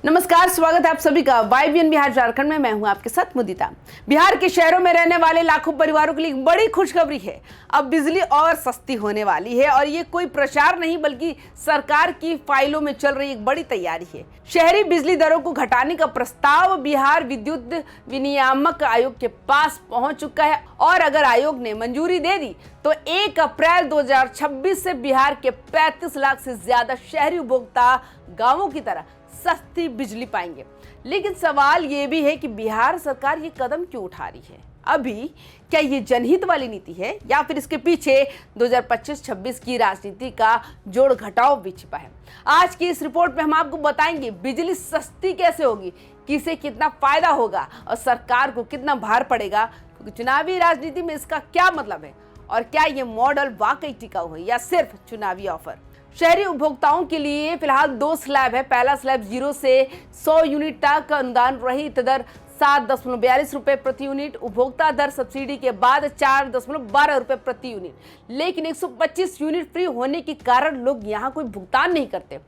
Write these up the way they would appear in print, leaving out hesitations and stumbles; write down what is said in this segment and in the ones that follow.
नमस्कार, स्वागत है आप सभी का YBN बिहार झारखंड में। मैं हूं आपके साथ मुदिता। बिहार के शहरों में रहने वाले लाखों परिवारों के लिए एक बड़ी खुशखबरी है। अब बिजली और सस्ती होने वाली है और ये कोई प्रचार नहीं बल्कि सरकार की फाइलों में चल रही एक बड़ी तैयारी है। शहरी बिजली दरों को घटाने का प्रस्ताव बिहार विद्युत विनियामक आयोग के पास पहुंच चुका है और अगर आयोग ने मंजूरी दे दी तो 1 अप्रैल 2026 से बिहार के 35 लाख से ज्यादा शहरी उपभोक्ता गांवों की तरह सस्ती बिजली पाएंगे। लेकिन सवाल ये भी है कि बिहार सरकार ये कदम क्यों उठा रही है। अभी क्या ये जनहित वाली नीति है या फिर इसके पीछे 2025-26 की राजनीति का जोड़ घटाव भी छिपा है। आज की इस रिपोर्ट में हम आपको बताएंगे बिजली सस्ती कैसे होगी, किसे कितना फायदा होगा और सरकार को कितना भार पड़ेगा, क्योंकि चुनावी राजनीति में इसका क्या मतलब है और क्या ये मॉडल वाकई टिकाऊ है या सिर्फ चुनावी ऑफर। शहरी उपभोक्ताओं के लिए फिलहाल 2 स्लैब है। पहला स्लैब 0 से 100 यूनिट तक अनुदान रहित दर 7.42 रुपए प्रति यूनिट, उपभोक्ता दर सब्सिडी के बाद 4.12 रुपए प्रति यूनिट। लेकिन 125 यूनिट फ्री होने के कारण लोग यहाँ कोई भुगतान नहीं करते।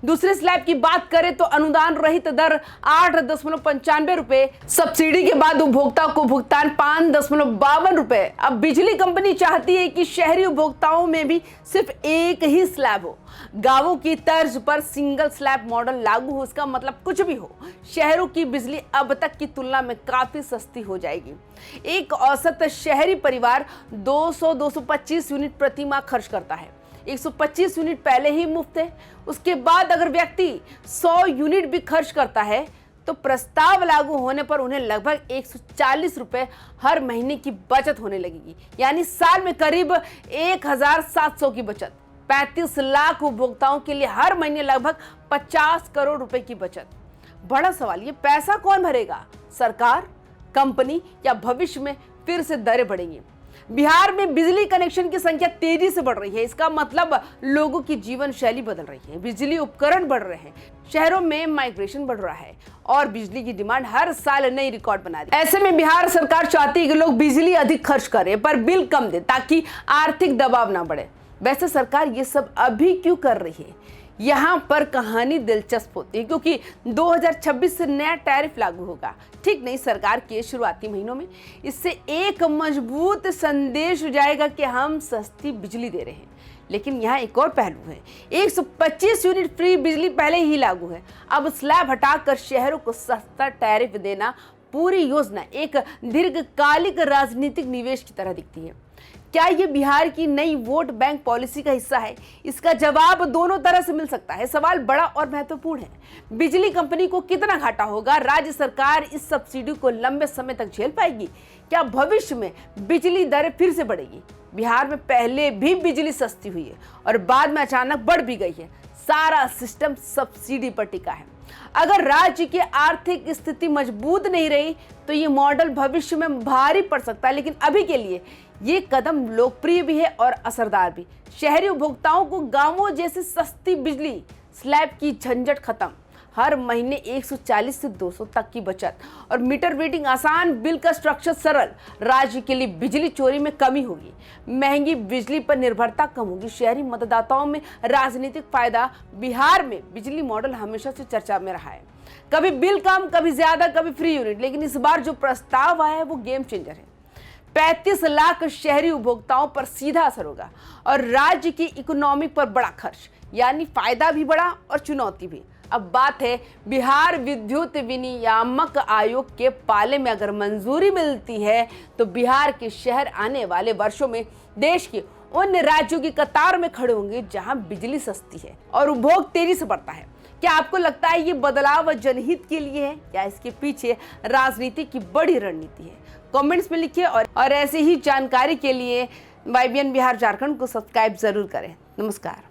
दूसरे स्लैब की बात करें तो अनुदान रहित दर 8.95 रुपए, सब्सिडी के बाद उपभोक्ता को भुगतान 5.52 रुपए। अब बिजली कंपनी चाहती है कि शहरी उपभोक्ताओं में भी सिर्फ एक ही स्लैब हो, गांवों की तर्ज पर सिंगल स्लैब मॉडल लागू हो। इसका मतलब कुछ भी हो, शहरों की बिजली अब तक की तुलना में काफी सस्ती हो जाएगी। एक औसत शहरी परिवार 200-225 यूनिट प्रति माह खर्च करता है। 125 यूनिट पहले ही मुफ्त है। उसके बाद अगर व्यक्ति 100 यूनिट भी खर्च करता है तो प्रस्ताव लागू होने पर उन्हें लगभग 140 रुपए हर महीने की बचत होने लगेगी, यानी साल में करीब 1700 की बचत। 35 लाख उपभोक्ताओं के लिए हर महीने लगभग 50 करोड़ रुपए की बचत। बड़ा सवाल, ये पैसा कौन भरेगा? सरकार, कंपनी या भविष्य में फिर से दरें बढ़ेंगी? बिहार में बिजली कनेक्शन की संख्या तेजी से बढ़ रही है। इसका मतलब लोगों की जीवन शैली बदल रही है, बिजली उपकरण बढ़ रहे हैं, शहरों में माइग्रेशन बढ़ रहा है और बिजली की डिमांड हर साल नई रिकॉर्ड बना रही है। ऐसे में बिहार सरकार चाहती है कि लोग बिजली अधिक खर्च करें पर बिल कम दें ताकि आर्थिक दबाव ना बढ़े। वैसे सरकार ये सब अभी क्यों कर रही है? यहाँ पर कहानी दिलचस्प होती है क्योंकि 2026 से नया टैरिफ लागू होगा। ठीक नहीं, सरकार के शुरुआती महीनों में इससे एक मजबूत संदेश जाएगा कि हम सस्ती बिजली दे रहे हैं। लेकिन यहाँ एक और पहलू है। 125 यूनिट फ्री बिजली पहले ही लागू है। अब स्लैब हटाकर शहरों को सस्ता टैरिफ देना पूरी योजना एक दीर्घकालिक राजनीतिक निवेश की तरह दिखती है। क्या ये बिहार की नई वोट बैंक पॉलिसी का हिस्सा है? इसका जवाब दोनों तरह से मिल सकता है। सवाल बड़ा और महत्वपूर्ण है। बिजली कंपनी को कितना घाटा होगा? राज्य सरकार इस सब्सिडी को लंबे समय तक झेल पाएगी? क्या भविष्य में बिजली दरें फिर से बढ़ेगी? बिहार में पहले भी बिजली सस्ती हुई है और बाद में अचानक बढ़ भी गई है। सारा सिस्टम सब्सिडी पर टिका है। अगर राज्य की आर्थिक स्थिति मजबूत नहीं रही तो ये मॉडल भविष्य में भारी पड़ सकता है। लेकिन अभी के लिए ये कदम लोकप्रिय भी है और असरदार भी। शहरी उपभोक्ताओं को गांवों जैसे सस्ती बिजली, स्लैब की झंझट खत्म, हर महीने 140 से 200 तक की बचत और मीटर रीडिंग आसान, बिल का स्ट्रक्चर सरल। राज्य के लिए बिजली चोरी में कमी होगी, महंगी बिजली पर निर्भरता कम होगी। शहरी मतदाताओं में राजनीतिक फायदा। बिहार में बिजली मॉडल हमेशा से चर्चा में रहा है, कभी बिल कम, कभी ज्यादा, कभी फ्री यूनिट। लेकिन इस बार जो प्रस्ताव आया है वो गेम चेंजर है। 35 लाख शहरी उपभोक्ताओं पर सीधा असर होगा और राज्य की इकोनॉमी पर बड़ा खर्च, यानी फायदा भी बड़ा और चुनौती भी। अब बात है बिहार विद्युत विनियामक आयोग के पाले में अगर मंजूरी मिलती है तो बिहार के शहर आने वाले वर्षों में देश के उन राज्यों की कतार में खड़े होंगे जहां बिजली सस्ती है और उपभोग तेजी से बढ़ता है। क्या आपको लगता है ये बदलाव जनहित के लिए है या इसके पीछे राजनीति की बड़ी रणनीति है? कमेंट्स में लिखिए और ऐसे ही जानकारी के लिए YBN बिहार झारखंड को सब्सक्राइब जरूर करें। नमस्कार।